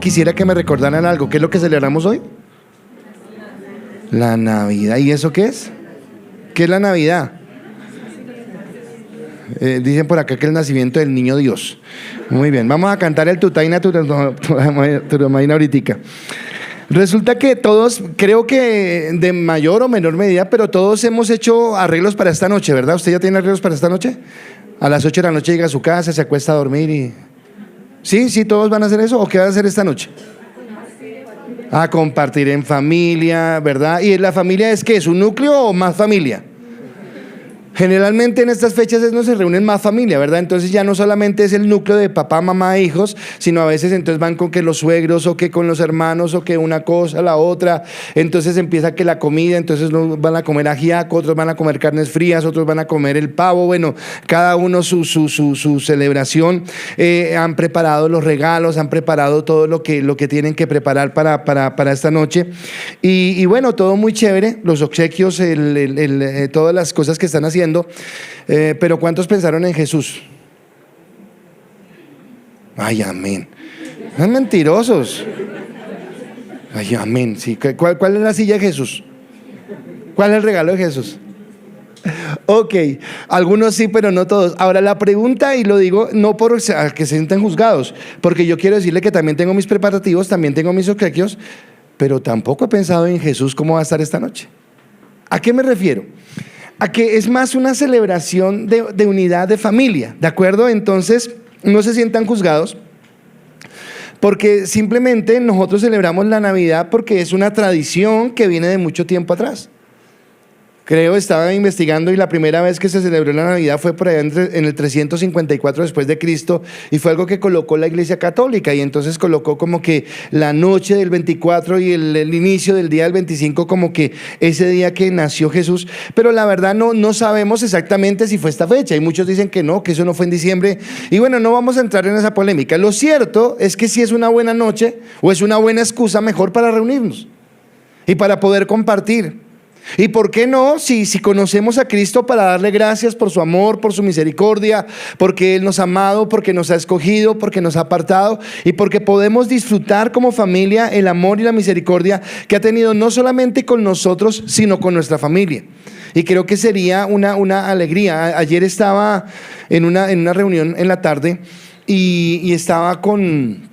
quisiera que me recordaran algo. ¿Qué es lo que celebramos hoy? La Navidad. ¿Y eso qué es? ¿Qué es la Navidad? Dicen por acá que es el nacimiento del niño Dios. Muy bien, vamos a cantar el Tutaina Turamaina ahorita. Resulta que todos, creo que de mayor o menor medida, pero todos hemos hecho arreglos para esta noche, ¿verdad? ¿Usted ya tiene arreglos para esta noche? A las 8 de la noche llega a su casa, se acuesta a dormir y... ¿Sí? ¿Todos van a hacer eso? ¿O qué van a hacer esta noche? A compartir en familia, ¿verdad? ¿Y la familia es qué? ¿Es un núcleo o más familia? Generalmente en estas fechas no se reúnen más familia, ¿verdad? Entonces ya no solamente es el núcleo de papá, mamá, hijos, sino a veces entonces van con que los suegros o que con los hermanos o que una cosa, la otra. Entonces empieza que la comida, entonces unos van a comer ajiaco, otros van a comer carnes frías, otros van a comer el pavo. Bueno, cada uno su celebración. Han preparado los regalos, han preparado todo lo que tienen que preparar para esta noche. Y bueno, todo muy chévere, los obsequios, todas las cosas que están haciendo. Pero ¿cuántos pensaron en Jesús? Ay, amén. Son mentirosos. Ay, amén. Sí. ¿Cuál es la silla de Jesús? ¿Cuál es el regalo de Jesús? Ok, algunos sí, pero no todos. Ahora la pregunta, y lo digo no por que se sientan juzgados, porque yo quiero decirle que también tengo mis preparativos, también tengo mis obsequios, pero tampoco he pensado en Jesús cómo va a estar esta noche. ¿A qué me refiero? A que es más una celebración de unidad de familia, ¿de acuerdo? Entonces, no se sientan juzgados, porque simplemente nosotros celebramos la Navidad porque es una tradición que viene de mucho tiempo atrás. Creo, estaba investigando y la primera vez que se celebró la Navidad fue por allá en el 354 después de Cristo, y fue algo que colocó la Iglesia Católica, y entonces colocó como que la noche del 24 y el inicio del día del 25 como que ese día que nació Jesús, pero la verdad no sabemos exactamente si fue esta fecha, y muchos dicen que no, que eso no fue en diciembre, y bueno, no vamos a entrar en esa polémica. Lo cierto es que sí es una buena noche o es una buena excusa mejor para reunirnos y para poder compartir. ¿Y por qué no? Si conocemos a Cristo, para darle gracias por su amor, por su misericordia, porque Él nos ha amado, porque nos ha escogido, porque nos ha apartado, y porque podemos disfrutar como familia el amor y la misericordia que ha tenido no solamente con nosotros, sino con nuestra familia. Y creo que sería una alegría. Ayer estaba en una reunión en la tarde y estaba con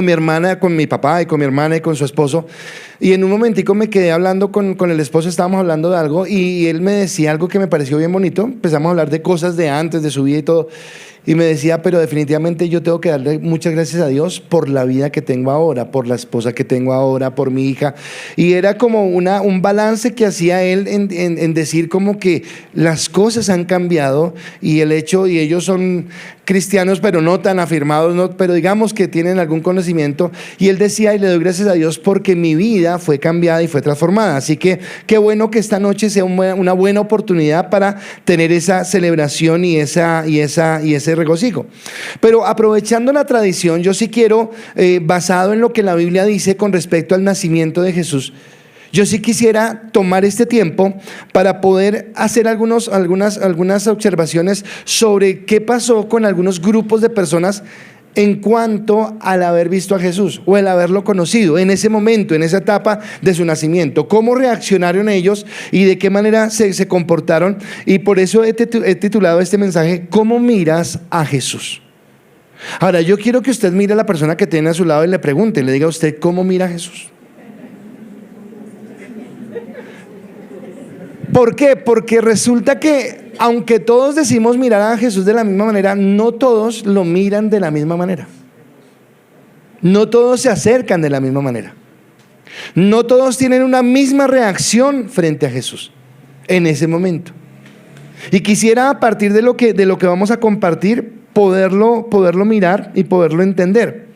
mi hermana, con mi papá y con mi hermana y con su esposo, y en un momentico me quedé hablando con el esposo. Estábamos hablando de algo y él me decía algo que me pareció bien bonito. Empezamos a hablar de cosas de antes, de su vida y todo, y me decía, pero definitivamente yo tengo que darle muchas gracias a Dios por la vida que tengo ahora, por la esposa que tengo ahora, por mi hija. Y era como un balance que hacía él en decir como que las cosas han cambiado, y el hecho, y ellos son cristianos pero no tan afirmados, pero digamos que tienen algún conocimiento, y él decía, y le doy gracias a Dios porque mi vida fue cambiada y fue transformada. Así que qué bueno que esta noche sea una buena oportunidad para tener esa celebración y ese regocijo. Pero aprovechando la tradición, yo sí quiero, basado en lo que la Biblia dice con respecto al nacimiento de Jesús, yo sí quisiera tomar este tiempo para poder hacer algunas observaciones sobre qué pasó con algunos grupos de personas en cuanto al haber visto a Jesús o el haberlo conocido en ese momento, en esa etapa de su nacimiento. ¿Cómo reaccionaron ellos y de qué manera se comportaron? Y por eso he titulado este mensaje, ¿cómo miras a Jesús? Ahora, yo quiero que usted mire a la persona que tiene a su lado y le pregunte, le diga a usted, ¿cómo mira a Jesús? ¿Por qué? Porque resulta que aunque todos decimos mirar a Jesús de la misma manera, no todos lo miran de la misma manera. No todos se acercan de la misma manera. No todos tienen una misma reacción frente a Jesús en ese momento. Y quisiera, a partir de lo que vamos a compartir, poderlo mirar y poderlo entender.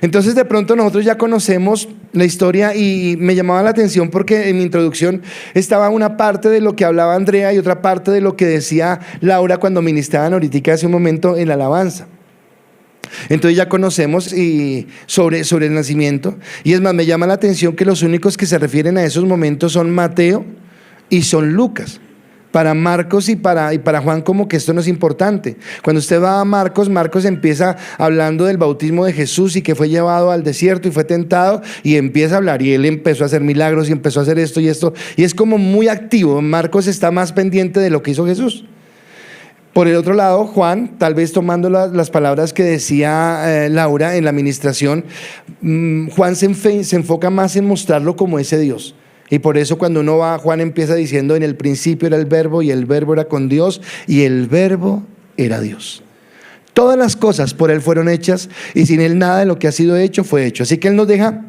Entonces, de pronto nosotros ya conocemos la historia, y me llamaba la atención porque en mi introducción estaba una parte de lo que hablaba Andrea y otra parte de lo que decía Laura cuando ministraban ahorita hace un momento en la alabanza. Entonces ya conocemos sobre el nacimiento, y es más, me llama la atención que los únicos que se refieren a esos momentos son Mateo y son Lucas. Para Marcos y para Juan como que esto no es importante. Cuando usted va a Marcos, Marcos empieza hablando del bautismo de Jesús y que fue llevado al desierto y fue tentado y empieza a hablar y él empezó a hacer milagros y empezó a hacer esto y es como muy activo. Marcos está más pendiente de lo que hizo Jesús. Por el otro lado, Juan, tal vez tomando las palabras que decía Laura en la administración, Juan se enfoca más en mostrarlo como ese Dios. Y por eso cuando uno va, Juan empieza diciendo: en el principio era el verbo y el verbo era con Dios y el verbo era Dios. Todas las cosas por él fueron hechas y sin él nada de lo que ha sido hecho fue hecho. Así que él nos deja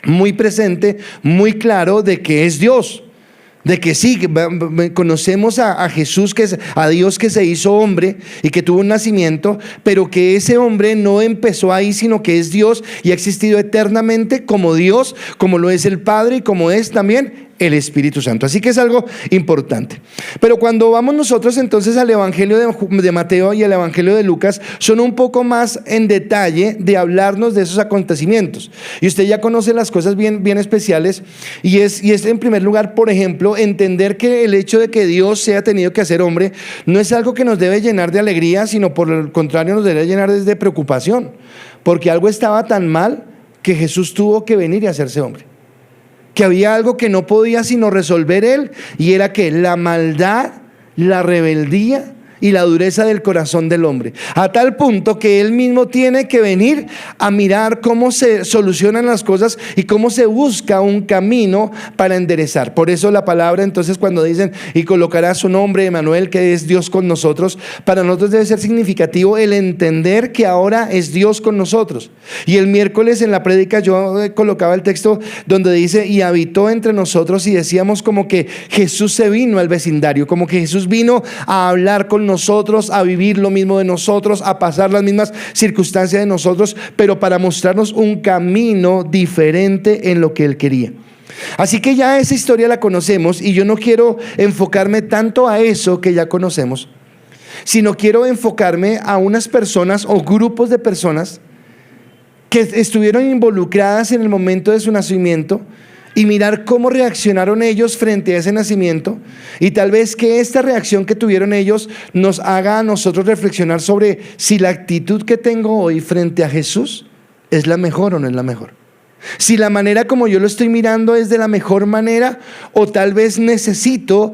muy presente, muy claro de que es Dios. De que sí, conocemos a Jesús, que es a Dios que se hizo hombre y que tuvo un nacimiento, pero que ese hombre no empezó ahí, sino que es Dios y ha existido eternamente como Dios, como lo es el Padre y como es también el Espíritu Santo. Así que es algo importante. Pero cuando vamos nosotros entonces al Evangelio de Mateo y al Evangelio de Lucas, son un poco más en detalle de hablarnos de esos acontecimientos. Y usted ya conoce las cosas bien especiales y es en primer lugar, por ejemplo, entender que el hecho de que Dios se haya tenido que hacer hombre no es algo que nos debe llenar de alegría, sino por el contrario nos debe llenar de preocupación, porque algo estaba tan mal que Jesús tuvo que venir y hacerse hombre. Que había algo que no podía sino resolver él, y era que la maldad, la rebeldía y la dureza del corazón del hombre, a tal punto que él mismo tiene que venir a mirar cómo se solucionan las cosas y cómo se busca un camino para enderezar. Por eso la palabra entonces cuando dicen: y colocará su nombre Emmanuel, que es Dios con nosotros, para nosotros debe ser significativo el entender que ahora es Dios con nosotros. Y el miércoles en la prédica yo colocaba el texto donde dice: y habitó entre nosotros, y decíamos como que Jesús se vino al vecindario, como que Jesús vino a hablar con nosotros, a vivir lo mismo de nosotros, a pasar las mismas circunstancias de nosotros, pero para mostrarnos un camino diferente en lo que él quería. Así que ya esa historia la conocemos y yo no quiero enfocarme tanto a eso que ya conocemos, sino quiero enfocarme a unas personas o grupos de personas que estuvieron involucradas en el momento de su nacimiento y mirar cómo reaccionaron ellos frente a ese nacimiento, y tal vez que esta reacción que tuvieron ellos nos haga a nosotros reflexionar sobre si la actitud que tengo hoy frente a Jesús es la mejor o no es la mejor. Si la manera como yo lo estoy mirando es de la mejor manera, o tal vez necesito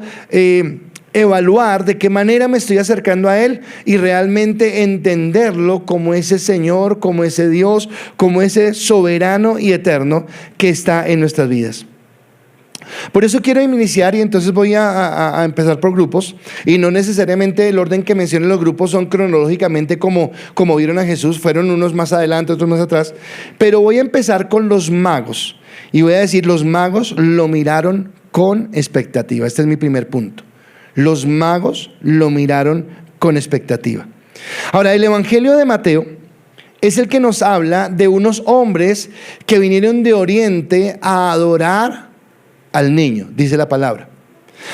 evaluar de qué manera me estoy acercando a él y realmente entenderlo como ese Señor, como ese Dios, como ese soberano y eterno que está en nuestras vidas. Por eso quiero iniciar, y entonces voy a empezar por grupos, y no necesariamente el orden que mencioné los grupos son cronológicamente como vieron a Jesús, fueron unos más adelante, otros más atrás, pero voy a empezar con los magos y voy a decir: los magos lo miraron con expectativa. Este es mi primer punto. Los magos lo miraron con expectativa. Ahora, el Evangelio de Mateo es el que nos habla de unos hombres que vinieron de Oriente a adorar al niño, dice la palabra.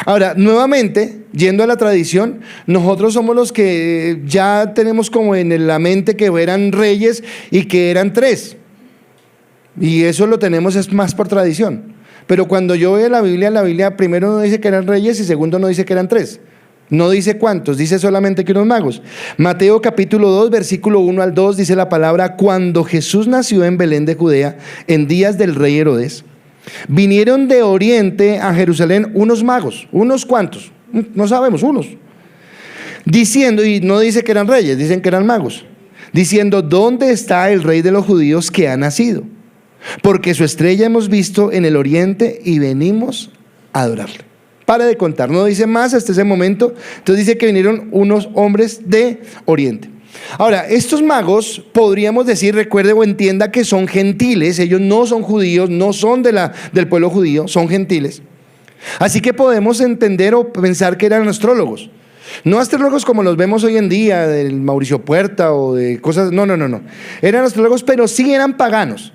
Ahora, nuevamente, yendo a la tradición, nosotros somos los que ya tenemos como en la mente que eran reyes y que eran 3. Y eso lo tenemos es más por tradición. Pero cuando yo veo la Biblia primero no dice que eran reyes y segundo no dice que eran 3. No dice cuántos, dice solamente que unos magos. Mateo capítulo 2, versículo 1 al 2 dice la palabra: cuando Jesús nació en Belén de Judea, en días del rey Herodes, vinieron de Oriente a Jerusalén unos magos. ¿Unos cuantos? No sabemos, unos. Diciendo, y no dice que eran reyes, dicen que eran magos, diciendo: ¿dónde está el rey de los judíos que ha nacido? Porque su estrella hemos visto en el oriente y venimos a adorarle. Para de contar, no dice más hasta ese momento. Entonces dice que vinieron unos hombres de Oriente. Ahora, estos magos podríamos decir, recuerde o entienda que son gentiles. Ellos no son judíos, no son del pueblo judío, son gentiles. Así que podemos entender o pensar que eran astrólogos. No astrólogos como los vemos hoy en día, del Mauricio Puerta o de cosas, no. Eran astrólogos, pero sí eran paganos.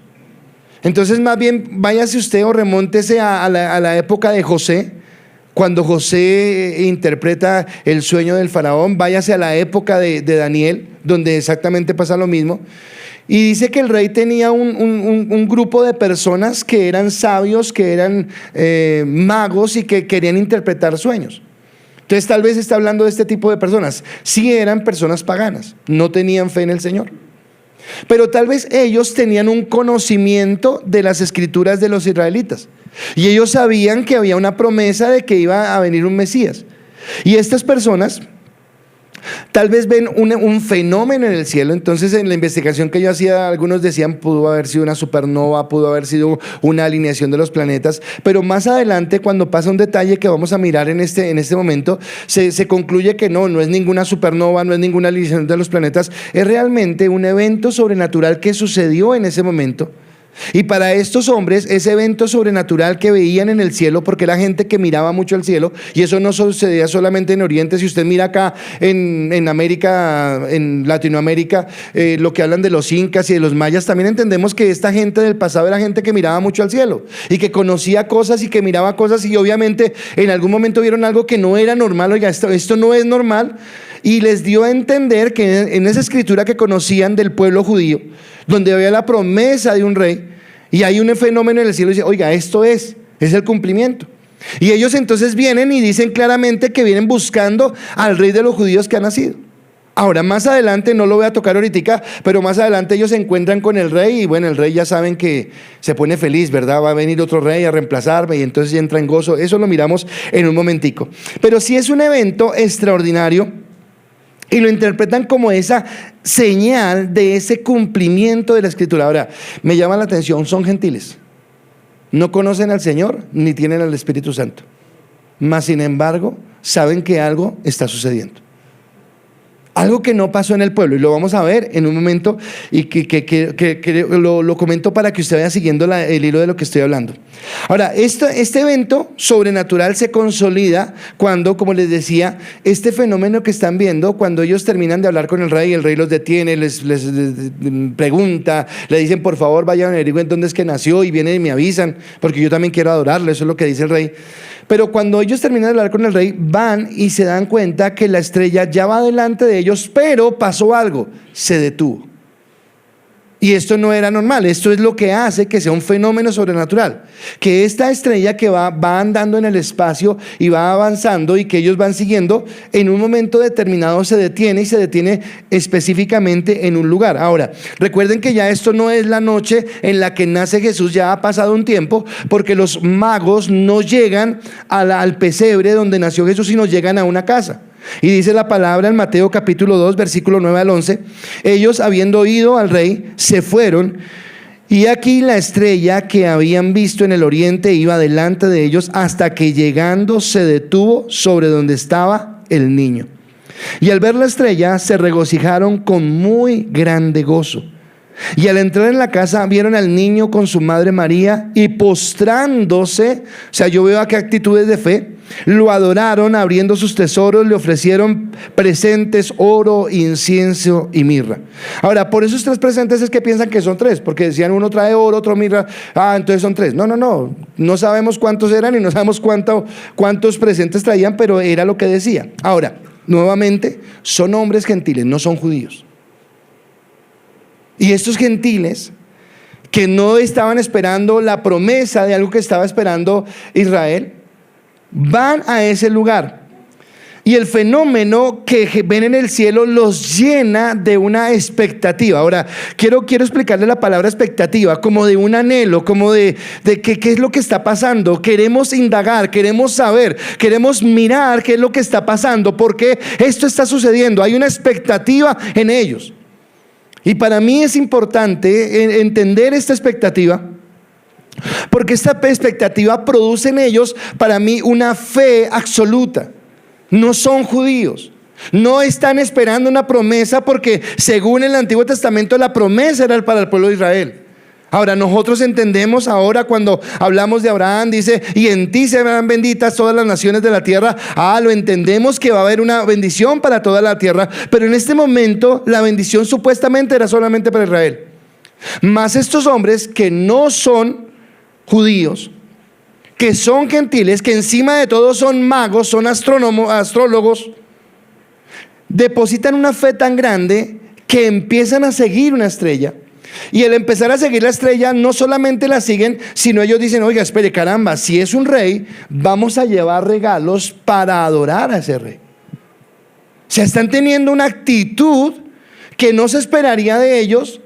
Entonces más bien váyase usted o remóntese a la época de José, cuando José interpreta el sueño del faraón. Váyase a la época de Daniel, donde exactamente pasa lo mismo. Y dice que el rey tenía un grupo de personas que eran sabios, que eran magos y que querían interpretar sueños. Entonces tal vez está hablando de este tipo de personas. Sí eran personas paganas, no tenían fe en el Señor. Pero tal vez ellos tenían un conocimiento de las escrituras de los israelitas. Y ellos sabían que había una promesa de que iba a venir un Mesías. Y estas personas tal vez ven un fenómeno en el cielo. Entonces en la investigación que yo hacía, algunos decían pudo haber sido una supernova, pudo haber sido una alineación de los planetas, pero más adelante, cuando pasa un detalle que vamos a mirar en este momento, se concluye que no es ninguna supernova, no es ninguna alineación de los planetas, es realmente un evento sobrenatural que sucedió en ese momento. Y para estos hombres, ese evento sobrenatural que veían en el cielo, porque la gente que miraba mucho al cielo, y eso no sucedía solamente en Oriente. Si usted mira acá en América, en Latinoamérica, lo que hablan de los incas y de los mayas, también entendemos que esta gente del pasado era gente que miraba mucho al cielo y que conocía cosas y que miraba cosas, y obviamente en algún momento vieron algo que no era normal. Oiga, esto no es normal. Y les dio a entender que en esa escritura que conocían del pueblo judío, donde había la promesa de un rey, y hay un fenómeno en el cielo, y dice, oiga, esto es el cumplimiento. Y ellos entonces vienen y dicen claramente que vienen buscando al rey de los judíos que ha nacido. Ahora, más adelante, no lo voy a tocar ahorita, pero más adelante ellos se encuentran con el rey, y bueno, el rey ya saben que se pone feliz, ¿verdad? Va a venir otro rey a reemplazarme, y entonces ya entra en gozo. Eso lo miramos en un momentico. Pero sí es un evento extraordinario, y lo interpretan como esa señal de ese cumplimiento de la escritura. Ahora, me llama la atención, son gentiles, no conocen al Señor ni tienen al Espíritu Santo, mas sin embargo saben que algo está sucediendo, algo que no pasó en el pueblo, y lo vamos a ver en un momento, y que lo comento para que usted vaya siguiendo el hilo de lo que estoy hablando. Ahora, este evento sobrenatural se consolida cuando, como les decía, este fenómeno que están viendo, cuando ellos terminan de hablar con el rey los detiene, les pregunta, le dicen por favor vayan a averiguar dónde es que nació, y vienen y me avisan, porque yo también quiero adorarle. Eso es lo que dice el rey. Pero cuando ellos terminan de hablar con el rey, van y se dan cuenta que la estrella ya va delante de ellos, pero pasó algo, se detuvo. Y esto no era normal. Esto es lo que hace que sea un fenómeno sobrenatural, que esta estrella que va andando en el espacio y va avanzando, y que ellos van siguiendo, en un momento determinado se detiene, y se detiene específicamente en un lugar. Ahora, recuerden que ya esto no es la noche en la que nace Jesús, ya ha pasado un tiempo, porque los magos no llegan al pesebre donde nació Jesús, sino llegan a una casa. Y dice la palabra en Mateo capítulo 2, versículo 9 al 11, ellos, habiendo oído al rey, se fueron, y aquí la estrella que habían visto en el oriente iba delante de ellos, hasta que llegando se detuvo sobre donde estaba el niño. Y al ver la estrella se regocijaron con muy grande gozo. Y al entrar en la casa vieron al niño con su madre María, y postrándose, o sea, yo veo aquí actitudes de fe, lo adoraron, abriendo sus tesoros le ofrecieron presentes, oro, incienso y mirra. Ahora, por esos tres presentes es que piensan que son tres, porque decían uno trae oro, otro mirra, entonces son tres. No sabemos cuántos eran, y no sabemos cuántos presentes traían, pero era lo que decía. Ahora, nuevamente, son hombres gentiles, no son judíos. Y estos gentiles, que no estaban esperando la promesa de algo que estaba esperando Israel, van a ese lugar, y el fenómeno que ven en el cielo los llena de una expectativa. Ahora, quiero explicarle la palabra expectativa, como de un anhelo, como de qué es lo que está pasando. Queremos indagar, queremos saber, queremos mirar qué es lo que está pasando, porque esto está sucediendo. Hay una expectativa en ellos. Y para mí es importante entender esta expectativa, porque esta expectativa produce en ellos, para mí, una fe absoluta. No son judíos, no están esperando una promesa, porque según el Antiguo Testamento la promesa era para el pueblo de Israel. Ahora, nosotros entendemos ahora, cuando hablamos de Abraham, dice, y en ti serán benditas todas las naciones de la tierra. Lo entendemos que va a haber una bendición para toda la tierra, pero en este momento la bendición supuestamente era solamente para Israel. Mas estos hombres que no son judíos, que son gentiles, que encima de todo son magos, son astrólogos, depositan una fe tan grande que empiezan a seguir una estrella, Y al empezar a seguir la estrella, no solamente la siguen, sino ellos dicen, oiga, espere, caramba, si es un rey, vamos a llevar regalos para adorar a ese rey. O sea, están teniendo una actitud que no se esperaría de ellos,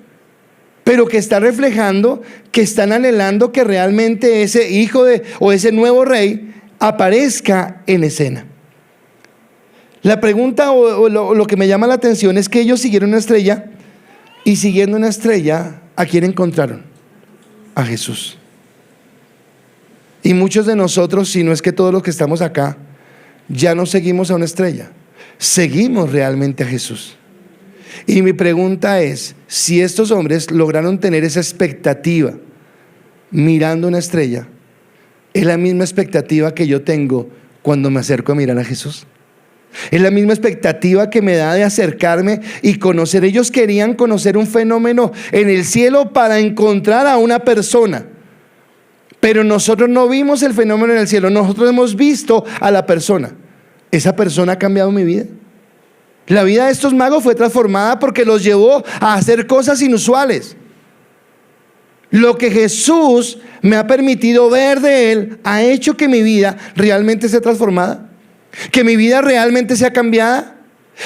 pero que está reflejando que están anhelando que realmente ese hijo o ese nuevo rey aparezca en escena. La pregunta o lo que me llama la atención es que ellos siguieron una estrella, y siguiendo una estrella, ¿a quién encontraron? A Jesús. Y muchos de nosotros, si no es que todos los que estamos acá, ya no seguimos a una estrella, seguimos realmente a Jesús. Y mi pregunta es, si estos hombres lograron tener esa expectativa mirando una estrella, ¿es la misma expectativa que yo tengo cuando me acerco a mirar a Jesús? Es la misma expectativa que me da de acercarme y conocer. Ellos querían conocer un fenómeno en el cielo para encontrar a una persona, pero nosotros no vimos el fenómeno en el cielo, nosotros hemos visto a la persona. ¿Esa persona ha cambiado mi vida? La vida de estos magos fue transformada porque los llevó a hacer cosas inusuales. Lo que Jesús me ha permitido ver de Él ha hecho que mi vida realmente sea transformada, que mi vida realmente sea cambiada,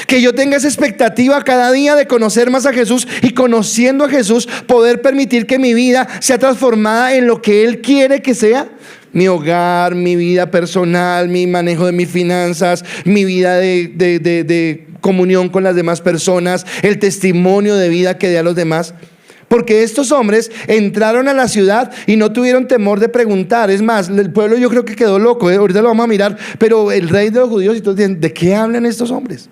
que yo tenga esa expectativa cada día de conocer más a Jesús, y conociendo a Jesús poder permitir que mi vida sea transformada en lo que Él quiere que sea. Mi hogar, mi vida personal, mi manejo de mis finanzas, mi vida de comunión con las demás personas, el testimonio de vida que dé a los demás. Porque estos hombres entraron a la ciudad y no tuvieron temor de preguntar. Es más, el pueblo yo creo que quedó loco, ahorita lo vamos a mirar. Pero el rey de los judíos y todos dicen, ¿de qué hablan estos hombres?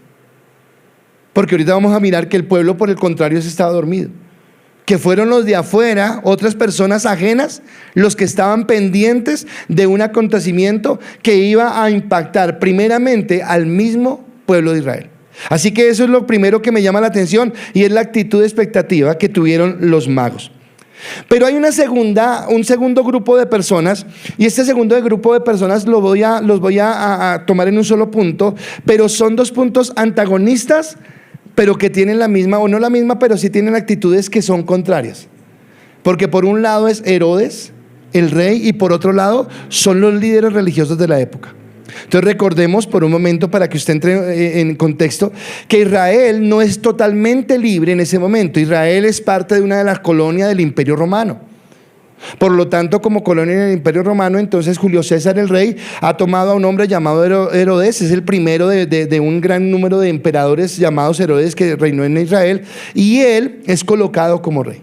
Porque ahorita vamos a mirar que el pueblo, por el contrario, se estaba dormido, que fueron los de afuera, otras personas ajenas, los que estaban pendientes de un acontecimiento que iba a impactar primeramente al mismo pueblo de Israel. Así que eso es lo primero que me llama la atención, y es la actitud de expectativa que tuvieron los magos. Pero hay un segundo grupo de personas, y este segundo grupo de personas los voy a tomar en un solo punto, pero son dos puntos antagonistas, pero que tienen la misma, o no la misma, pero sí tienen actitudes que son contrarias. Porque por un lado es Herodes, el rey, y por otro lado son los líderes religiosos de la época. Entonces recordemos por un momento, para que usted entre en contexto, que Israel no es totalmente libre en ese momento. Israel es parte de una de las colonias del Imperio Romano. Por lo tanto, como colonia del Imperio Romano, entonces Julio César el rey ha tomado a un hombre llamado Herodes. Es el primero de un gran número de emperadores llamados Herodes que reinó en Israel, y él es colocado como rey.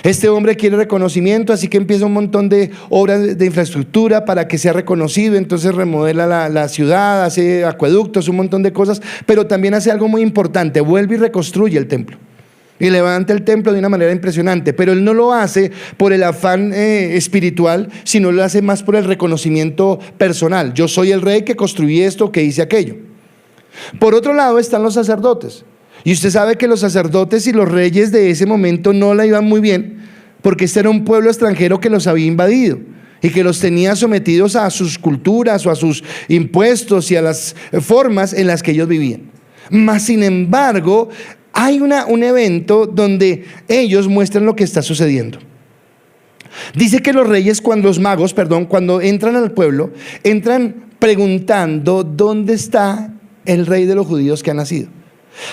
Este hombre quiere reconocimiento, así que empieza un montón de obras de infraestructura para que sea reconocido. Entonces remodela la ciudad, hace acueductos, un montón de cosas, pero también hace algo muy importante: vuelve y reconstruye el templo y levanta el templo de una manera impresionante. Pero él no lo hace por el afán espiritual, sino lo hace más por el reconocimiento personal. Yo soy el rey que construí esto, que hice aquello. Por otro lado están los sacerdotes. Y usted sabe que los sacerdotes y los reyes de ese momento no la iban muy bien, porque este era un pueblo extranjero que los había invadido y que los tenía sometidos a sus culturas o a sus impuestos y a las formas en las que ellos vivían. Mas sin embargo, hay un evento donde ellos muestran lo que está sucediendo. Dice que los reyes, cuando entran al pueblo, entran preguntando: ¿dónde está el rey de los judíos que ha nacido?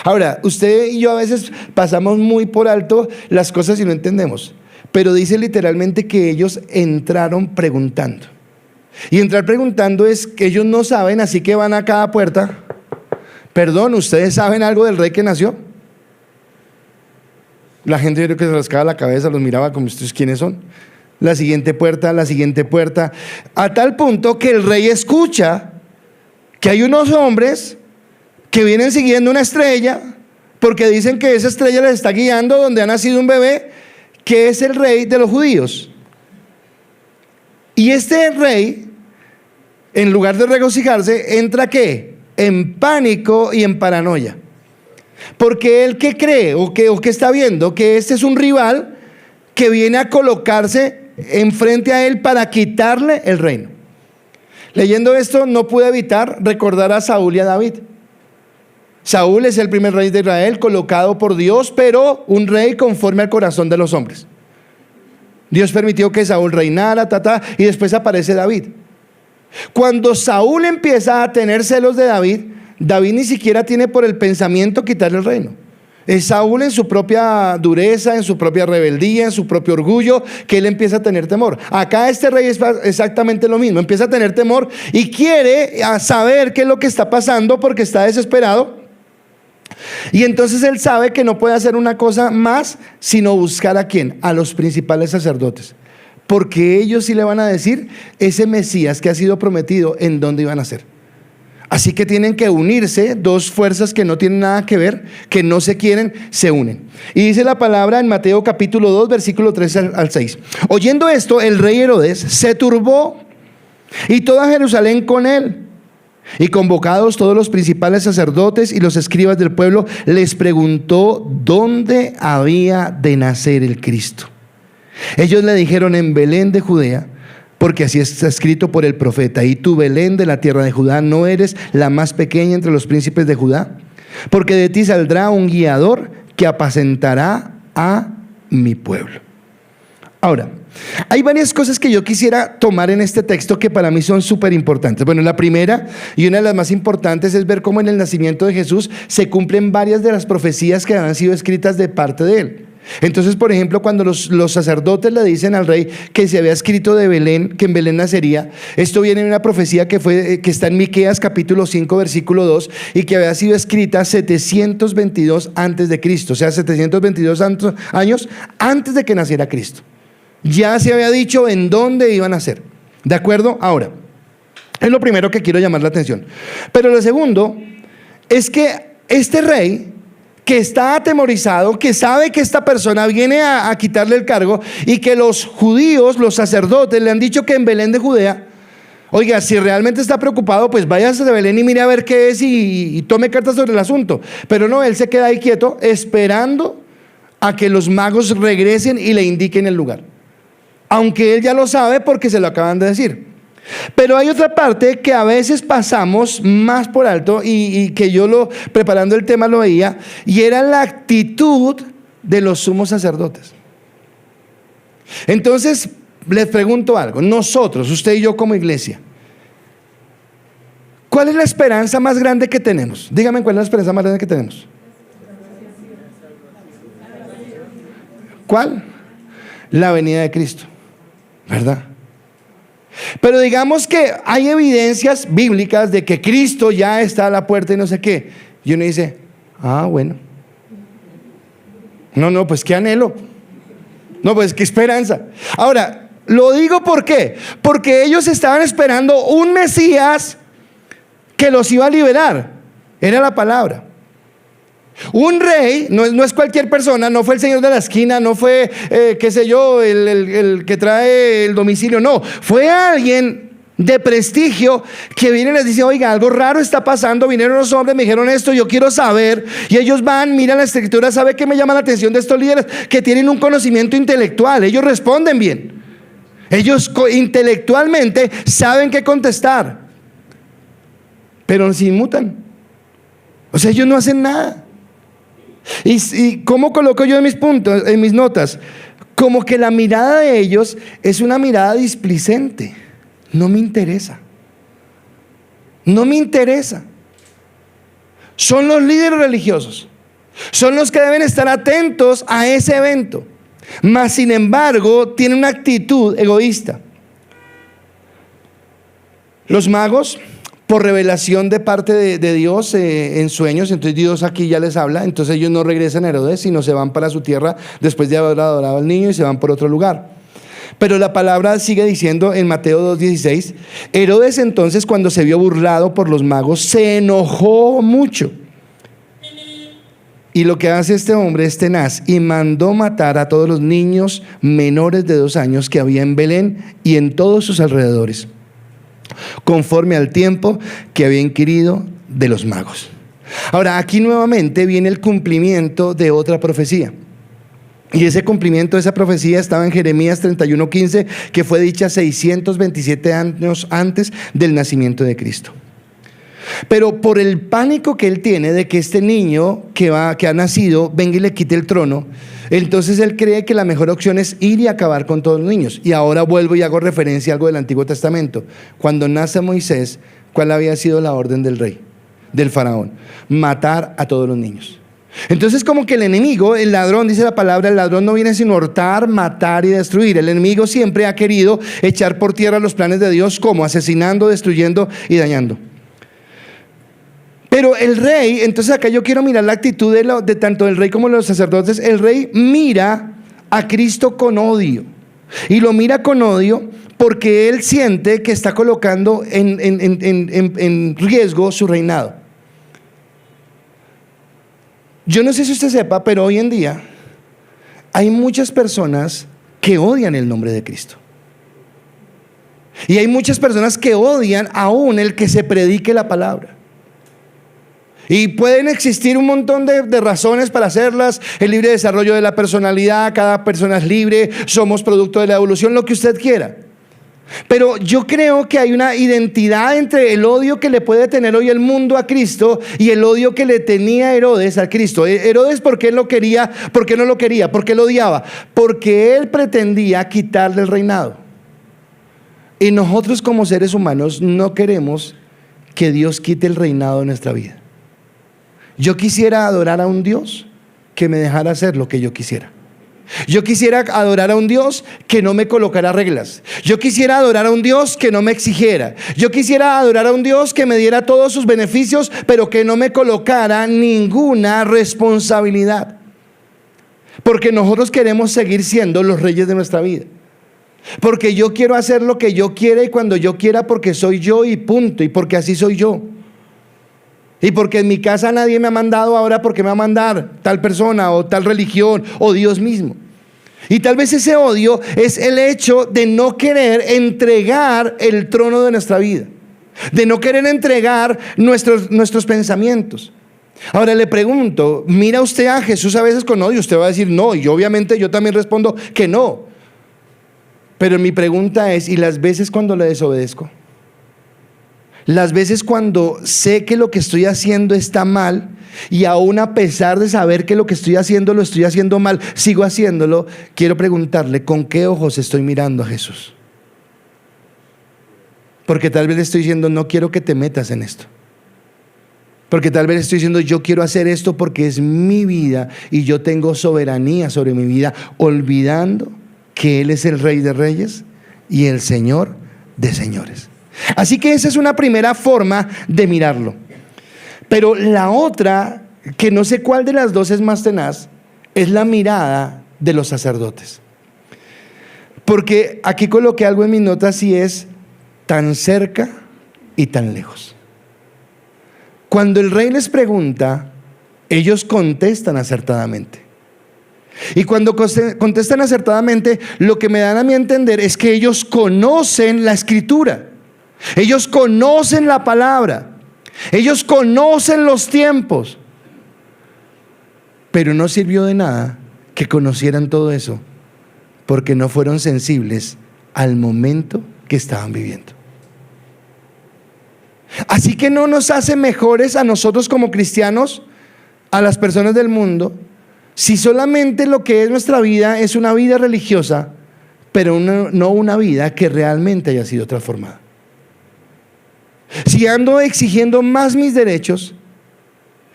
Ahora, usted y yo a veces pasamos muy por alto las cosas y no entendemos, pero dice literalmente que ellos entraron preguntando. Y entrar preguntando es que ellos no saben, así que van a cada puerta. Perdón, ¿ustedes saben algo del rey que nació? La gente, yo creo que se rascaba la cabeza, los miraba como: ¿ustedes quiénes son? La siguiente puerta, a tal punto que el rey escucha que hay unos hombres que vienen siguiendo una estrella, porque dicen que esa estrella les está guiando donde ha nacido un bebé, que es el rey de los judíos. Y este rey, en lugar de regocijarse, entra ¿qué? En pánico y en paranoia. Porque él, ¿qué cree? O que está viendo que este es un rival que viene a colocarse enfrente a él para quitarle el reino. Leyendo esto, no pude evitar recordar a Saúl y a David. Saúl es el primer rey de Israel colocado por Dios, pero un rey conforme al corazón de los hombres. Dios permitió que Saúl reinara, y después aparece David. Cuando Saúl empieza a tener celos de David, David ni siquiera tiene por el pensamiento quitarle el reino. Es Saúl en su propia dureza, en su propia rebeldía, en su propio orgullo, que él empieza a tener temor. Acá este rey es exactamente lo mismo, empieza a tener temor y quiere saber qué es lo que está pasando porque está desesperado. Y entonces él sabe que no puede hacer una cosa más sino buscar ¿a quién? A los principales sacerdotes, porque ellos sí le van a decir ese Mesías que ha sido prometido en dónde iban a ser. Así que tienen que unirse, dos fuerzas que no tienen nada que ver, que no se quieren, se unen. Y dice la palabra en Mateo capítulo 2, versículo 3 al 6. Oyendo esto, el rey Herodes se turbó y toda Jerusalén con él. Y convocados todos los principales sacerdotes y los escribas del pueblo, les preguntó dónde había de nacer el Cristo. Ellos le dijeron: en Belén de Judea, porque así está escrito por el profeta: y tú, Belén, de la tierra de Judá, no eres la más pequeña entre los príncipes de Judá, porque de ti saldrá un guiador que apacentará a mi pueblo. Ahora, hay varias cosas que yo quisiera tomar en este texto que para mí son súper importantes. Bueno, la primera y una de las más importantes es ver cómo en el nacimiento de Jesús se cumplen varias de las profecías que han sido escritas de parte de él. Entonces, por ejemplo, cuando los sacerdotes le dicen al rey que se había escrito de Belén, que en Belén nacería, esto viene en una profecía que está en Miqueas capítulo 5 versículo 2 y que había sido escrita 722 antes de Cristo, o sea, 722 años antes de que naciera Cristo. Ya se había dicho en dónde iban a ser. ¿De acuerdo? Ahora, es lo primero que quiero llamar la atención. Pero lo segundo es que este rey, que está atemorizado, que sabe que esta persona viene a quitarle el cargo, y que los judíos, los sacerdotes, le han dicho que en Belén de Judea, oiga, si realmente está preocupado, pues váyase de Belén y mire a ver qué es y tome cartas sobre el asunto. Pero no, él se queda ahí quieto, esperando a que los magos regresen y le indiquen el lugar, aunque él ya lo sabe porque se lo acaban de decir. Pero hay otra parte que a veces pasamos más por alto y que yo preparando el tema lo veía, y era la actitud de los sumos sacerdotes. Entonces les pregunto algo, nosotros, usted y yo como iglesia, ¿cuál es la esperanza más grande que tenemos? Dígame, ¿cuál es la esperanza más grande que tenemos? ¿Cuál? La venida de Cristo, ¿verdad? Pero digamos que hay evidencias bíblicas de que Cristo ya está a la puerta y no sé qué, y uno dice: ah, bueno, no, pues qué anhelo, no, pues qué esperanza. Ahora, lo digo ¿por qué? Porque ellos estaban esperando un Mesías que los iba a liberar, era la palabra. Un rey, no es cualquier persona, no fue el señor de la esquina, no fue, qué sé yo, el que trae el domicilio, no, fue alguien de prestigio que viene y les dice: oiga, algo raro está pasando, vinieron los hombres, me dijeron esto, yo quiero saber. Y ellos van, miran la escritura. ¿Sabe qué me llama la atención de estos líderes? Que tienen un conocimiento intelectual, ellos responden bien, ellos intelectualmente saben qué contestar, pero se inmutan, o sea, ellos no hacen nada. ¿Y cómo coloco yo en mis puntos, en mis notas? Como que la mirada de ellos es una mirada displicente. No me interesa. No me interesa. Son los líderes religiosos, son los que deben estar atentos a ese evento, mas sin embargo tienen una actitud egoísta. Los magos, por revelación de parte de Dios en sueños, entonces Dios aquí ya les habla, entonces ellos no regresan a Herodes, sino se van para su tierra después de haber adorado al niño y se van por otro lugar. Pero la palabra sigue diciendo en Mateo 2:16: Herodes entonces, cuando se vio burlado por los magos, se enojó mucho. Y lo que hace este hombre es tenaz, y mandó matar a todos los niños menores de 2 años que había en Belén y en todos sus alrededores, conforme al tiempo que había inquirido de los magos. Ahora, aquí nuevamente viene el cumplimiento de otra profecía. Y ese cumplimiento de esa profecía estaba en Jeremías 31:15, que fue dicha 627 años antes del nacimiento de Cristo. Pero por el pánico que él tiene de que este niño que ha nacido venga y le quite el trono, entonces él cree que la mejor opción es ir y acabar con todos los niños. Y ahora vuelvo y hago referencia a algo del Antiguo Testamento. Cuando nace Moisés, ¿cuál había sido la orden del rey, del faraón? Matar a todos los niños. Entonces como que el enemigo, el ladrón, dice la palabra, el ladrón no viene sino hurtar, matar y destruir. El enemigo siempre ha querido echar por tierra los planes de Dios, como asesinando, destruyendo y dañando. Pero el rey, entonces acá yo quiero mirar la actitud de tanto del rey como de los sacerdotes. El rey mira a Cristo con odio, y lo mira con odio porque él siente que está colocando en riesgo su reinado. Yo no sé si usted sepa, pero hoy en día hay muchas personas que odian el nombre de Cristo. Y hay muchas personas que odian aún el que se predique la palabra. Y pueden existir un montón de razones para hacerlas: el libre desarrollo de la personalidad, cada persona es libre, somos producto de la evolución, lo que usted quiera. Pero yo creo que hay una identidad entre el odio que le puede tener hoy el mundo a Cristo y el odio que le tenía Herodes a Cristo. Herodes, ¿por qué él lo quería? ¿Por qué no lo quería? ¿Por qué lo odiaba? Porque él pretendía quitarle el reinado. Y nosotros como seres humanos no queremos que Dios quite el reinado de nuestra vida. Yo quisiera adorar a un Dios que me dejara hacer lo que yo quisiera. Yo quisiera adorar a un Dios que no me colocara reglas. Yo quisiera adorar a un Dios que no me exigiera. Yo quisiera adorar a un Dios que me diera todos sus beneficios, pero que no me colocara ninguna responsabilidad. Porque nosotros queremos seguir siendo los reyes de nuestra vida. Porque yo quiero hacer lo que yo quiera y cuando yo quiera, porque soy yo y punto, y porque así soy yo. Y porque en mi casa nadie me ha mandado, ahora porque me va a mandar tal persona o tal religión o Dios mismo. Y tal vez ese odio es el hecho de no querer entregar el trono de nuestra vida, de no querer entregar nuestros pensamientos. Ahora le pregunto, ¿mira usted a Jesús a veces con odio? Usted va a decir no, y obviamente yo también respondo que no. Pero mi pregunta es, ¿y las veces cuando le desobedezco? Las veces cuando sé que lo que estoy haciendo está mal, y aún a pesar de saber que lo que estoy haciendo lo estoy haciendo mal, sigo haciéndolo. Quiero preguntarle, ¿con qué ojos estoy mirando a Jesús? Porque tal vez le estoy diciendo, no quiero que te metas en esto. Porque tal vez estoy diciendo, yo quiero hacer esto porque es mi vida y yo tengo soberanía sobre mi vida, olvidando que Él es el Rey de Reyes y el Señor de Señores. Así que esa es una primera forma de mirarlo. Pero la otra, que no sé cuál de las dos es más tenaz, es la mirada de los sacerdotes. Porque aquí coloqué algo en mis notas y es tan cerca y tan lejos. Cuando el rey les pregunta, ellos contestan acertadamente. Y cuando contestan acertadamente, lo que me dan a mí a entender es que ellos conocen la Escritura. Ellos conocen la palabra, ellos conocen los tiempos, pero no sirvió de nada que conocieran todo eso, porque no fueron sensibles al momento que estaban viviendo. Así que no nos hace mejores a nosotros como cristianos, a las personas del mundo, si solamente lo que es nuestra vida es una vida religiosa, pero no una vida que realmente haya sido transformada. Si ando exigiendo más mis derechos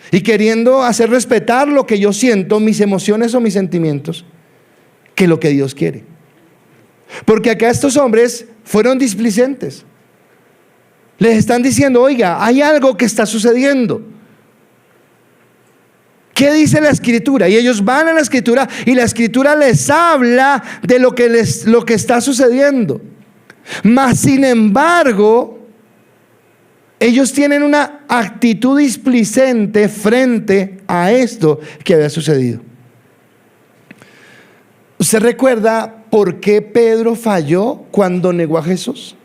y queriendo hacer respetar lo que yo siento, mis emociones o mis sentimientos, que lo que Dios quiere. Porque acá estos hombres fueron displicentes. Les están diciendo, oiga, hay algo que está sucediendo. ¿Qué dice la Escritura? Y ellos van a la Escritura y la Escritura les habla de lo que está sucediendo. Mas sin embargo, ellos tienen una actitud displicente frente a esto que había sucedido. ¿Usted recuerda por qué Pedro falló cuando negó a Jesús?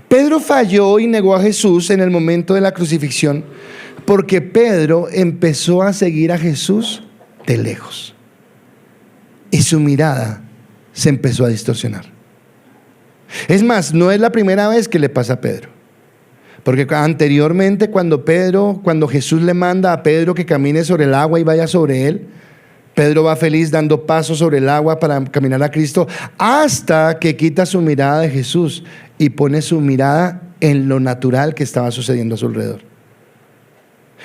Pedro falló y negó a Jesús en el momento de la crucifixión porque Pedro empezó a seguir a Jesús de lejos y su mirada se empezó a distorsionar. Es más, no es la primera vez que le pasa a Pedro. Porque anteriormente cuando Jesús le manda a Pedro que camine sobre el agua y vaya sobre él, Pedro va feliz dando pasos sobre el agua para caminar a Cristo, hasta que quita su mirada de Jesús y pone su mirada en lo natural que estaba sucediendo a su alrededor.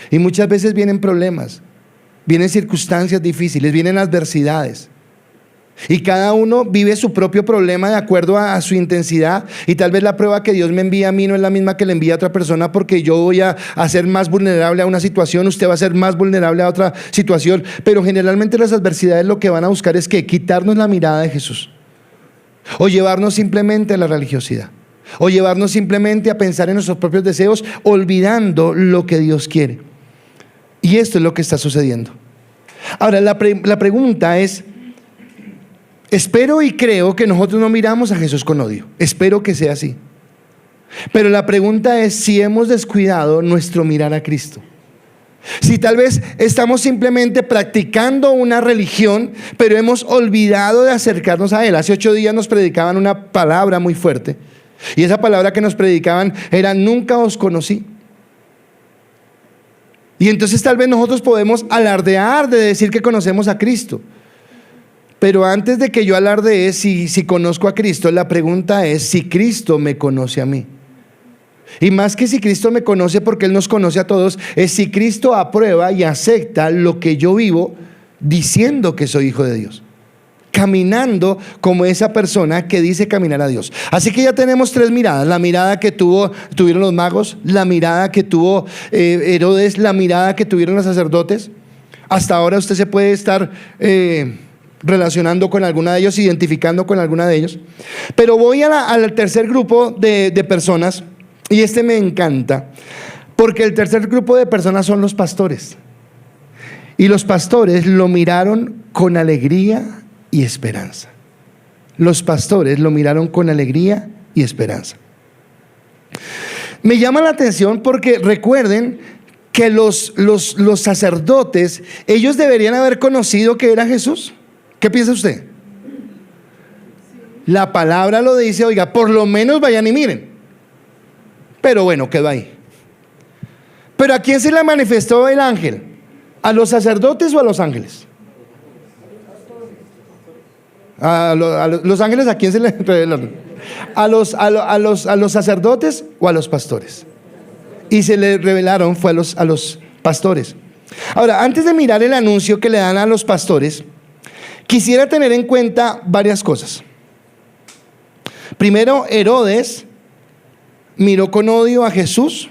Y muchas veces vienen problemas, vienen circunstancias difíciles, vienen adversidades. Y cada uno vive su propio problema de acuerdo a su intensidad, y tal vez la prueba que Dios me envía a mí no es la misma que le envía a otra persona, porque yo voy a ser más vulnerable a una situación, usted va a ser más vulnerable a otra situación, pero generalmente las adversidades lo que van a buscar es que quitarnos la mirada de Jesús, o llevarnos simplemente a la religiosidad, o llevarnos simplemente a pensar en nuestros propios deseos, olvidando lo que Dios quiere. Y esto es lo que está sucediendo. Ahora la pregunta es: espero y creo que nosotros no miramos a Jesús con odio. Espero que sea así. Pero la pregunta es si hemos descuidado nuestro mirar a Cristo. Si tal vez estamos simplemente practicando una religión, pero hemos olvidado de acercarnos a Él. Hace 8 días nos predicaban una palabra muy fuerte. Y esa palabra que nos predicaban era: nunca os conocí. Y entonces tal vez nosotros podemos alardear de decir que conocemos a Cristo. Pero antes de que yo alardee si conozco a Cristo, la pregunta es si Cristo me conoce a mí. Y más que si Cristo me conoce, porque Él nos conoce a todos, es si Cristo aprueba y acepta lo que yo vivo diciendo que soy hijo de Dios, caminando como esa persona que dice caminar a Dios. Así que ya tenemos 3 miradas: la mirada que tuvieron los magos, la mirada que tuvo Herodes, la mirada que tuvieron los sacerdotes. Hasta ahora usted se puede estar relacionando con alguna de ellos, identificando con alguna de ellos. Pero voy al tercer grupo de personas, y este me encanta, porque el tercer grupo de personas son los pastores. Y los pastores lo miraron con alegría y esperanza. Los pastores lo miraron con alegría y esperanza. Me llama la atención porque recuerden que los sacerdotes, ellos deberían haber conocido que era Jesús. ¿Qué piensa usted? La palabra lo dice: oiga, por lo menos vayan y miren. Pero bueno, quedó ahí. ¿Pero a quién se le manifestó el ángel? ¿A los sacerdotes o a los ángeles? ¿A los ángeles a quién se le revelaron? ¿A los sacerdotes o a los pastores? Y se le revelaron fue a los pastores. Ahora, antes de mirar el anuncio que le dan a los pastores, quisiera tener en cuenta varias cosas. Primero, Herodes miró con odio a Jesús,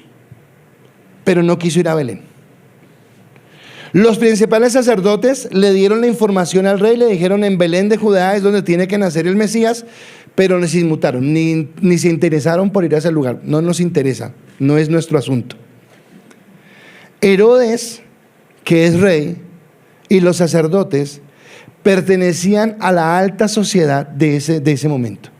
pero no quiso ir a Belén. Los principales sacerdotes le dieron la información al rey, le dijeron: en Belén de Judá es donde tiene que nacer el Mesías, pero no se inmutaron, ni se interesaron por ir a ese lugar. No nos interesa, no es nuestro asunto. Herodes, que es rey, y los sacerdotes pertenecían a la alta sociedad de ese momento.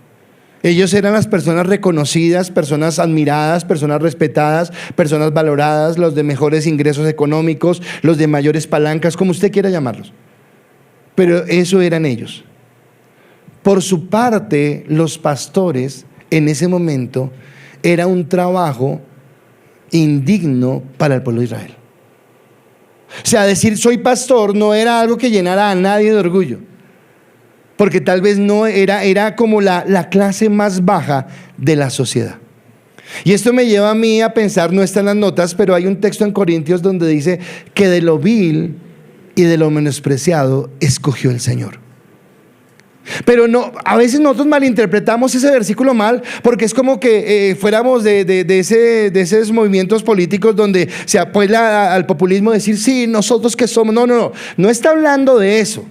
Ellos eran las personas reconocidas, personas admiradas, personas respetadas, personas valoradas, los de mejores ingresos económicos, los de mayores palancas, como usted quiera llamarlos. Pero eso eran ellos. Por su parte, los pastores en ese momento era un trabajo indigno para el pueblo de Israel. O sea, decir soy pastor no era algo que llenara a nadie de orgullo, porque tal vez no era como la clase más baja de la sociedad. Y esto me lleva a mí a pensar, no está en las notas, pero hay un texto en Corintios donde dice que de lo vil y de lo menospreciado escogió el Señor. Pero no, a veces nosotros malinterpretamos ese versículo mal, porque es como que fuéramos de esos movimientos políticos donde se apoya al populismo, decir sí, nosotros que somos. No está hablando de eso.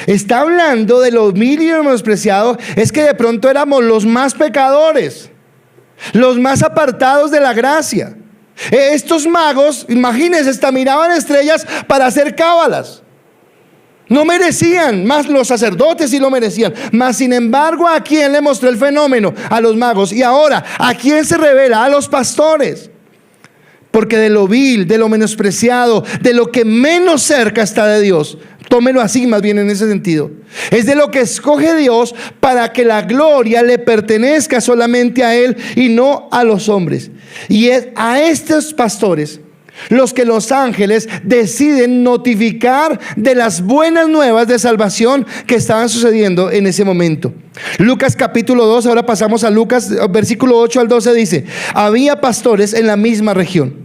Está hablando de lo vil y lo menospreciado. Es que de pronto éramos los más pecadores, los más apartados de la gracia. Estos magos, imagínense, hasta miraban estrellas para hacer cábalas. No merecían, más los sacerdotes sí lo merecían. Mas sin embargo, ¿a quién le mostró el fenómeno? A los magos. Y ahora, ¿a quién se revela? A los pastores. Porque de lo vil, de lo menospreciado, de lo que menos cerca está de Dios, tómelo así más bien en ese sentido, es de lo que escoge Dios para que la gloria le pertenezca solamente a Él y no a los hombres. Y es a estos pastores los que los ángeles deciden notificar de las buenas nuevas de salvación que estaban sucediendo en ese momento. Lucas capítulo 2, ahora pasamos a Lucas, versículo 8 al 12 dice: había pastores en la misma región